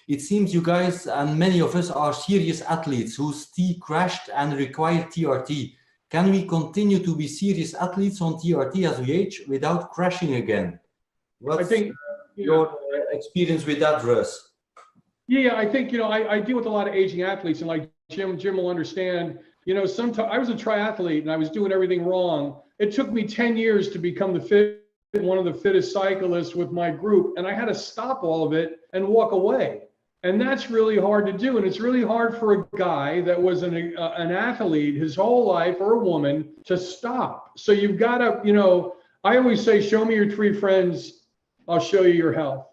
It seems you guys and many of us are serious athletes whose T crashed and required TRT. Can we continue to be serious athletes on TRT as we age without crashing again? What's your experience with that, Russ? Yeah, I think, I deal with a lot of aging athletes, and like Jim will understand, sometimes I was a triathlete and I was doing everything wrong. It took me 10 years to become one of the fittest cyclists with my group, and I had to stop all of it and walk away. And that's really hard to do. And it's really hard for a guy that was an athlete his whole life, or a woman, to stop. So you've got to, I always say, show me your 3 friends, I'll show you your health.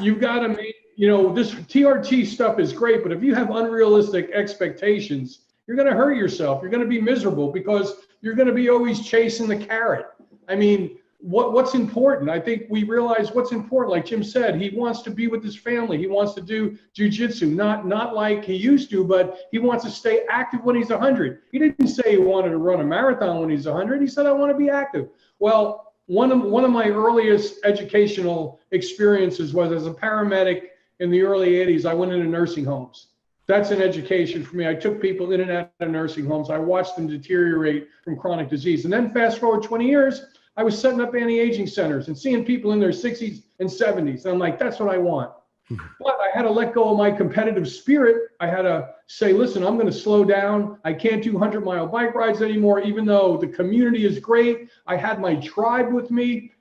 You've got to make, this TRT stuff is great, but if you have unrealistic expectations, you're going to hurt yourself. You're going to be miserable because you're going to be always chasing the carrot. I mean, what's important? I think we realize what's important. Like Jim said, he wants to be with his family. He wants to do jujitsu, not like he used to, but he wants to stay active when he's 100. He didn't say he wanted to run a marathon when he's 100. He said, I want to be active. Well, one of my earliest educational experiences was as a paramedic in the early 80s. I went into nursing homes. That's an education for me. I took people in and out of nursing homes. I watched them deteriorate from chronic disease. And then fast forward 20 years, I was setting up anti-aging centers and seeing people in their 60s and 70s. And I'm like, that's what I want. But I had to let go of my competitive spirit. I had to say, listen, I'm going to slow down. I can't do 100-mile bike rides anymore, even though the community is great. I had my tribe with me.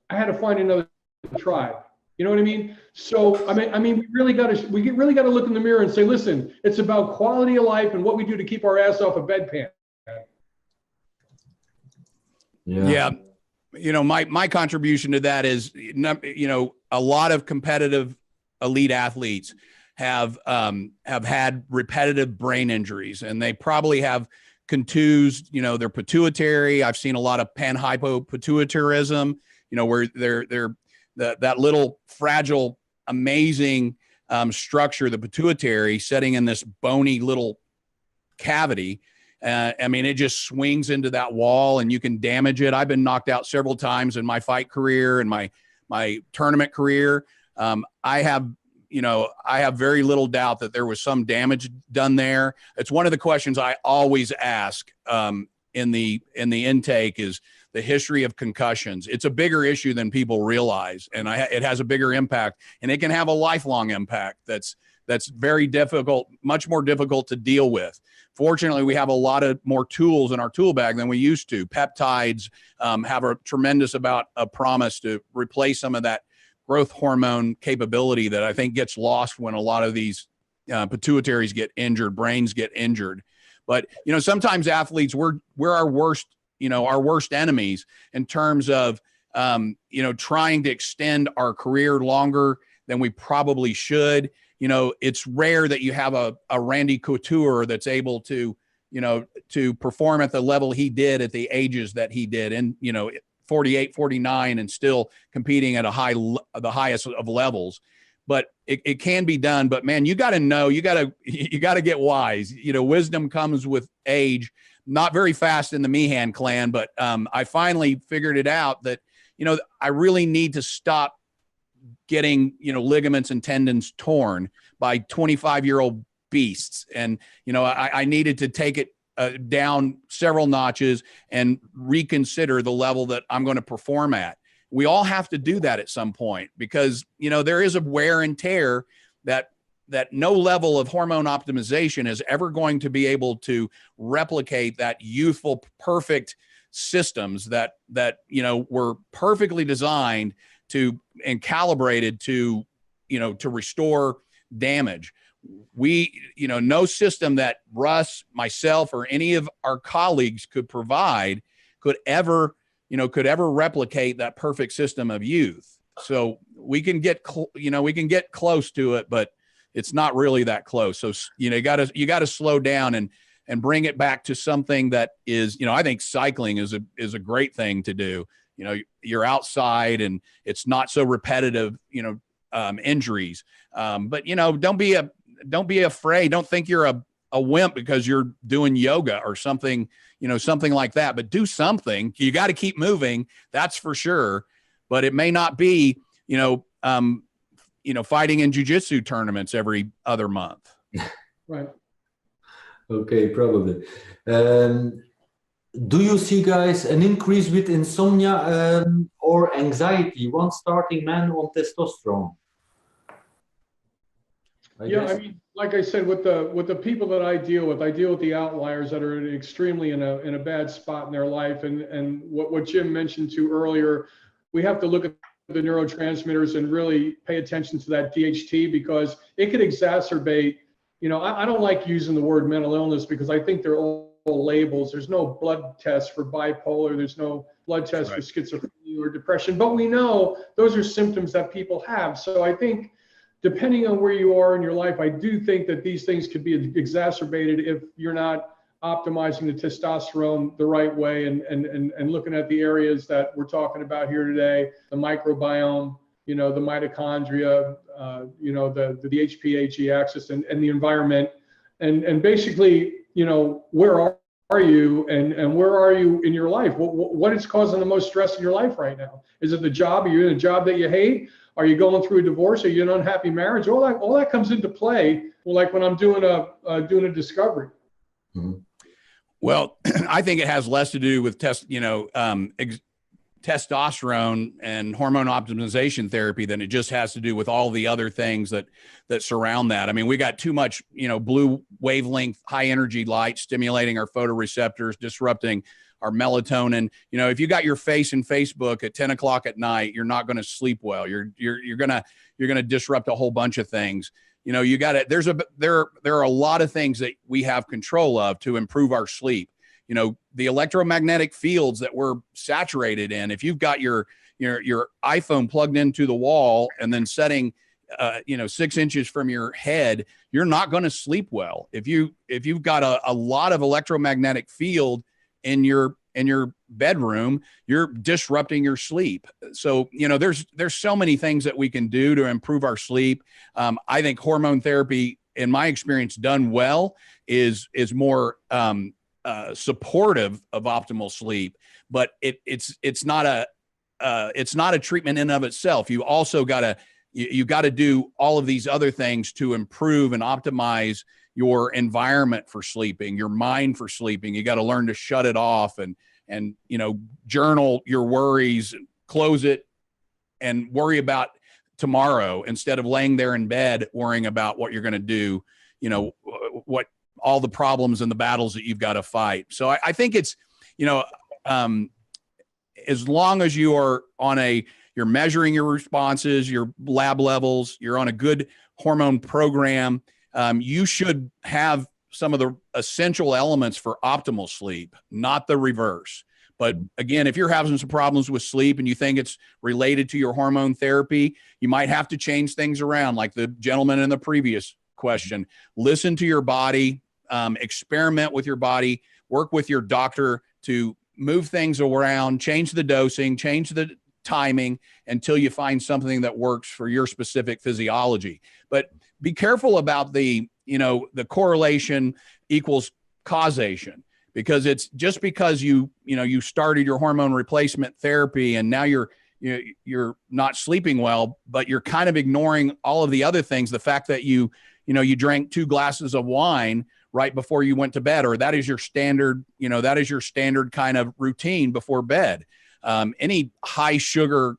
I had to find another tribe. You know what I mean? So, I mean, we really got to look in the mirror and say, listen, it's about quality of life and what we do to keep our ass off a bedpan. Yeah. My contribution to that is, a lot of competitive elite athletes have had repetitive brain injuries, and they probably have contused, their pituitary. I've seen a lot of panhypopituitarism, where they're that little fragile, amazing structure, the pituitary, setting in this bony little cavity. I mean, it just swings into that wall and you can damage it. I've been knocked out several times in my fight career and my tournament career. I have very little doubt that there was some damage done there. It's one of the questions I always ask in the intake is the history of concussions. It's a bigger issue than people realize, and it has a bigger impact, and it can have a lifelong impact. That's very difficult, much more difficult to deal with. Fortunately, we have a lot of more tools in our tool bag than we used to. Peptides have a tremendous amount of promise to replace some of that growth hormone capability that I think gets lost when a lot of these pituitaries get injured, brains get injured. But, sometimes athletes, we're our worst enemies in terms of, trying to extend our career longer than we probably should. It's rare that you have a Randy Couture that's able to, to perform at the level he did at the ages that he did, and, 48, 49, and still competing at the highest of levels. But it can be done. But man, you got to know, you got to get wise. Wisdom comes with age. Not very fast in the Meehan clan, but I finally figured it out that, I really need to stop getting, ligaments and tendons torn by 25-year-old beasts. And, I needed to take it down several notches and reconsider the level that I'm going to perform at. We all have to do that at some point because, there is a wear and tear that no level of hormone optimization is ever going to be able to replicate that youthful, perfect systems that were perfectly designed to and calibrated to, to restore damage. No system that Russ, myself, or any of our colleagues could provide could ever replicate that perfect system of youth. So we can get close to it, but it's not really that close. So, you got to slow down and bring it back to something that is, I think cycling is a great thing to do. You're outside and it's not so repetitive, injuries. But, don't be afraid. Don't think you're a wimp because you're doing yoga or something, something like that, but do something. You got to keep moving. That's for sure. But it may not be, fighting in jiu-jitsu tournaments every other month. Right. Okay, probably. Do you see, guys, an increase with insomnia or anxiety once starting man on testosterone? I mean, like I said, with the people that I deal with the outliers that are extremely in a bad spot in their life, and what Jim mentioned too earlier, we have to look at the neurotransmitters and really pay attention to that DHT, because it could exacerbate. I don't like using the word mental illness because I think they're all labels. There's no blood test for bipolar. There's no blood test for schizophrenia or depression, but we know those are symptoms that people have. So I think, depending on where you are in your life, I do think that these things could be exacerbated if you're not optimizing the testosterone the right way and looking at the areas that we're talking about here today, the microbiome, the mitochondria, the HPA-G axis and the environment. And basically, where are you and where are you in your life? What is causing the most stress in your life right now? Is it the job? Are you in a job that you hate? Are you going through a divorce? Are you in an unhappy marriage? All that comes into play. Like when I'm doing a discovery. Mm-hmm. Well, I think it has less to do with testosterone and hormone optimization therapy than it just has to do with all the other things that surround that. I mean, we got too much, blue wavelength, high energy light stimulating our photoreceptors, disrupting our melatonin. If you got your face in Facebook at 10 o'clock at night, you're not going to sleep well. You're going to disrupt a whole bunch of things. You got it. There are a lot of things that we have control of to improve our sleep. The electromagnetic fields that we're saturated in, if you've got your iPhone plugged into the wall and then setting, 6 inches from your head, you're not going to sleep well. If you've got a lot of electromagnetic field in your bedroom, you're disrupting your sleep. So, there's so many things that we can do to improve our sleep. I think hormone therapy, in my experience, done well is more, supportive of optimal sleep, but it's not a treatment in and of itself. You also you got to do all of these other things to improve and optimize your environment for sleeping, your mind for sleeping. You got to learn to shut it off and journal your worries, close it, and worry about tomorrow instead of laying there in bed worrying about what you're going to do. What all the problems and the battles that you've got to fight. So I think it's, as long as you are you're measuring your responses, your lab levels, you're on a good hormone program, you should have some of the essential elements for optimal sleep, not the reverse. But again, if you're having some problems with sleep and you think it's related to your hormone therapy, you might have to change things around, like the gentleman in the previous question. Listen to your body. Experiment with your body, work with your doctor to move things around, change the dosing, change the timing until you find something that works for your specific physiology. But be careful about the correlation equals causation, because it's just because you started your hormone replacement therapy and now you're not sleeping well, but you're kind of ignoring all of the other things. The fact that you drank 2 glasses of wine right before you went to bed, or that is your standard kind of routine before bed. Any high sugar,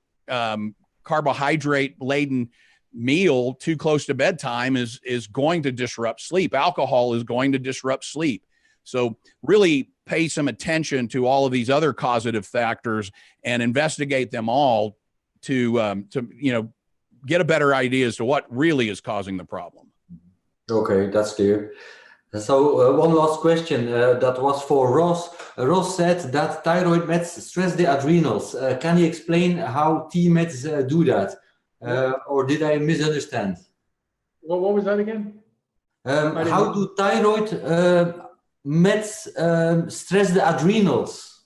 carbohydrate laden meal too close to bedtime is going to disrupt sleep. Alcohol is going to disrupt sleep. So really pay some attention to all of these other causative factors and investigate them all to get a better idea as to what really is causing the problem. Okay, that's clear. So one last question that was for Ross. Ross said that thyroid meds stress the adrenals. Can you explain how T meds do that? Or did I misunderstand? Well, what was that again? How do thyroid meds stress the adrenals?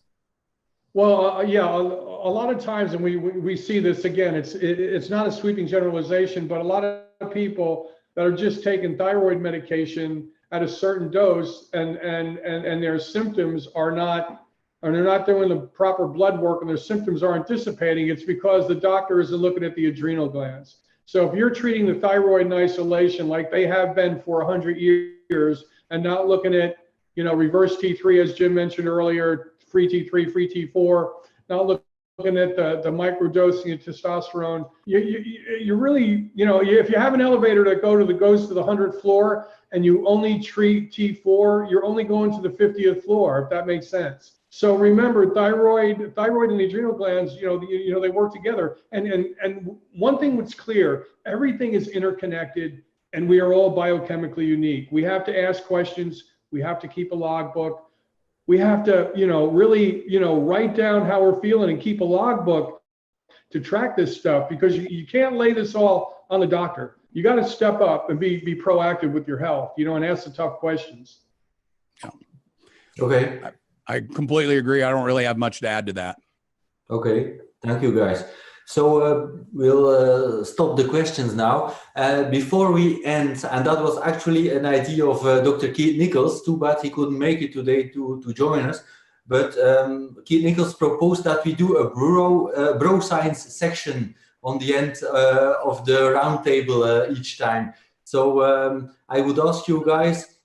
Well, a lot of times, and we see this again, it's not a sweeping generalization, but a lot of people that are just taking thyroid medication at a certain dose and their symptoms are not, and they're not doing the proper blood work and their symptoms aren't dissipating, it's because the doctor isn't looking at the adrenal glands. So if you're treating the thyroid in isolation like they have been for 100 years and not looking at, reverse T3, as Jim mentioned earlier, free T3, free T4, not looking at the microdosing of testosterone, you really, if you have an elevator that goes to the 100th floor and you only treat T4, you're only going to the 50th floor, if that makes sense. So remember, thyroid and the adrenal glands, they work together. And one thing that's clear, everything is interconnected and we are all biochemically unique. We have to ask questions. We have to keep a logbook. We have to, really, write down how we're feeling and keep a logbook to track this stuff, because you can't lay this all on the doctor. You got to step up and be proactive with your health, and ask the tough questions. Okay. I completely agree. I don't really have much to add to that. Okay, thank you guys. So we'll stop the questions now. Before we end, and that was actually an idea of Dr. Keith Nichols. Too bad he couldn't make it today to join us. But Keith Nichols proposed that we do a bro science section on the end of the roundtable each time. So I would ask you guys,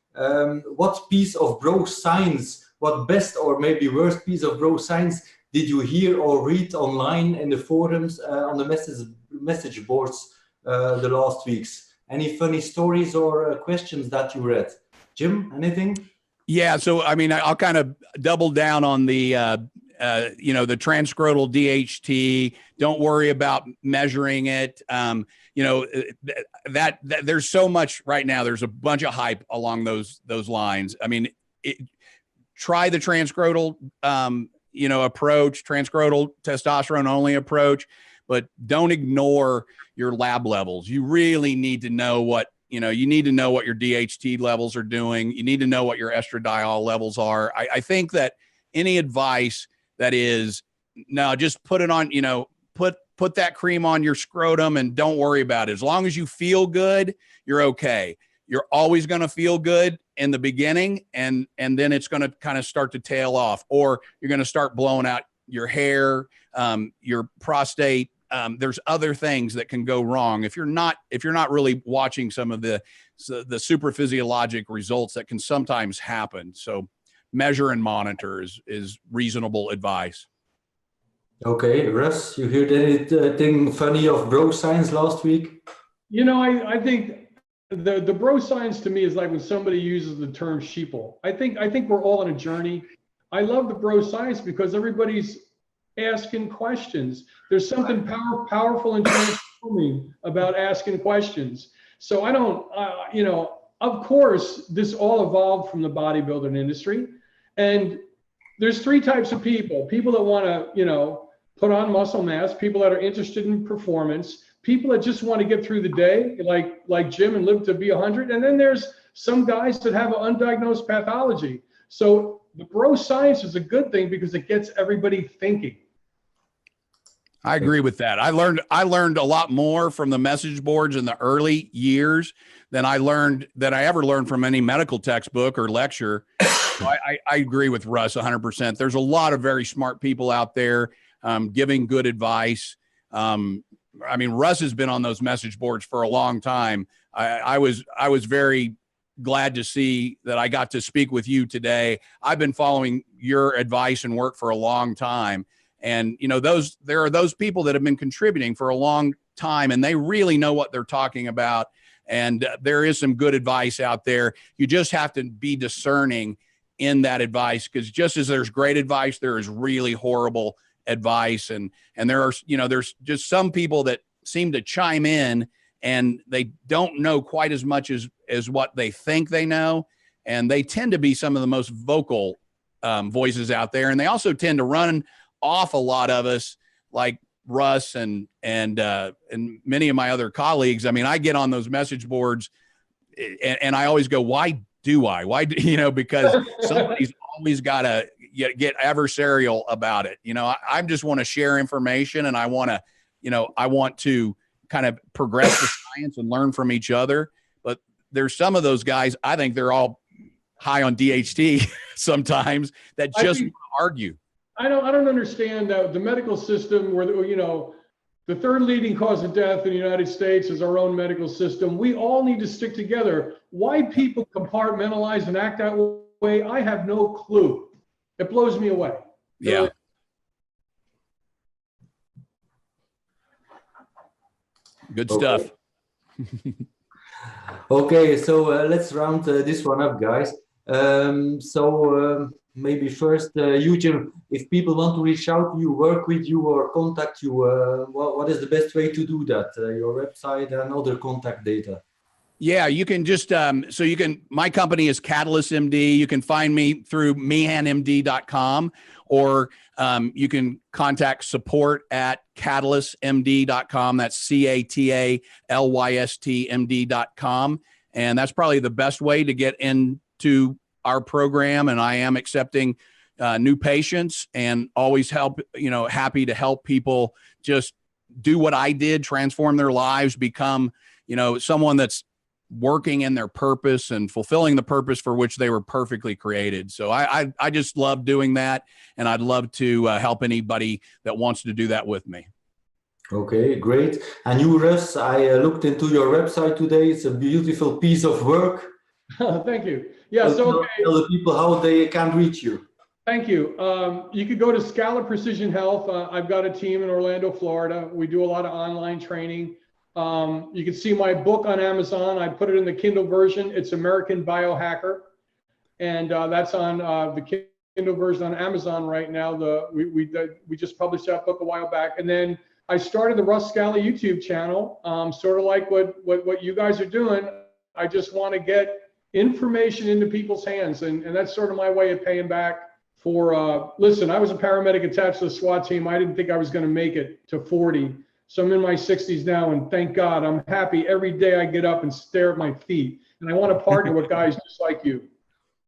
what piece of bro science, what best or maybe worst piece of bro science did you hear or read online in the forums, on the message boards the last weeks? Any funny stories or questions that you read? Jim, anything? Yeah, so I mean, I'll kind of double down on the the transcranial DHT. Don't worry about measuring it. That there's so much right now. There's a bunch of hype along those lines. I mean, try the transcranial approach, transcranial testosterone only approach, but don't ignore your lab levels. You really need to know what you need to know what your DHT levels are doing. You need to know what your estradiol levels are. I think that any advice that is, no, just put it on, put that cream on your scrotum and don't worry about it. As long as you feel good, you're okay. You're always going to feel good in the beginning, and then it's going to kind of start to tail off, or you're going to start blowing out your hair, your prostate. There's other things that can go wrong if you're not really watching some of the super physiologic results that can sometimes happen. So measure and monitor is reasonable advice. Okay, Russ, you heard anything funny of bro science last week? I think the bro science to me is like when somebody uses the term sheeple. I think we're all on a journey. I love the bro science because everybody's asking questions. There's something powerful and transforming about asking questions. So I don't, of course, this all evolved from the bodybuilding industry. And there's three types of people that want to, put on muscle mass, people that are interested in performance, people that just want to get through the day, like Jim, and live to be 100. And then there's some guys that have an undiagnosed pathology. So the bro science is a good thing because it gets everybody thinking. I agree with that. I learned a lot more from the message boards in the early years than I ever learned from any medical textbook or lecture. So I agree with Russ 100%. There's a lot of very smart people out there giving good advice. I mean, Russ has been on those message boards for a long time. I was very glad to see that I got to speak with you today. I've been following your advice and work for a long time. And, there are those people that have been contributing for a long time, and they really know what they're talking about. And there is some good advice out there. You just have to be discerning in that advice, because just as there's great advice, there is really horrible advice. And there are, there's just some people that seem to chime in and they don't know quite as much as what they think they know. And they tend to be some of the most vocal voices out there. And they also tend to run off a lot of us, like Russ and many of my other colleagues. I mean, I get on those message boards and I always go, why do because somebody's always got to get adversarial about it. I just want to share information, and I want to kind of progress the science and learn from each other. But there's some of those guys, I think they're all high on DHT sometimes, that just argue. I don't understand the medical system where, The third leading cause of death in the United States is our own medical system. We all need to stick together. Why people compartmentalize and act that way, I have no clue. It blows me away. Yeah. Good stuff. Okay, so let's round this one up, guys. Maybe first, you, Jim, if people want to reach out to you, work with you, or contact you, what is the best way to do that? Your website and other contact data. Yeah, you can just, my company is Catalyst MD. You can find me through meehanmd.com, or you can contact support at catalystmd.com. That's CATALYSTMD.com. And that's probably the best way to get into our program. And I am accepting new patients, and always happy to help people just do what I did, transform their lives, become, someone that's working in their purpose and fulfilling the purpose for which they were perfectly created. So I just love doing that, and I'd love to help anybody that wants to do that with me. Okay, great. And you, Russ, I looked into your website today. It's a beautiful piece of work. Thank you. Yeah, so tell the people how they can reach you. Thank you. You could go to Scala Precision Health. I've got a team in Orlando, Florida. We do a lot of online training. You can see my book on Amazon. I put it in the Kindle version. It's American Biohacker. And that's on the Kindle version on Amazon right now. We just published that book a while back. And then I started the Russ Scala YouTube channel, sort of like what you guys are doing. I just want to get information into people's hands. And that's sort of my way of paying back for, listen, I was a paramedic attached to the SWAT team. I didn't think I was going to make it to 40. So I'm in my 60s now, and thank God I'm happy every day I get up and stare at my feet. And I want to partner with guys just like you.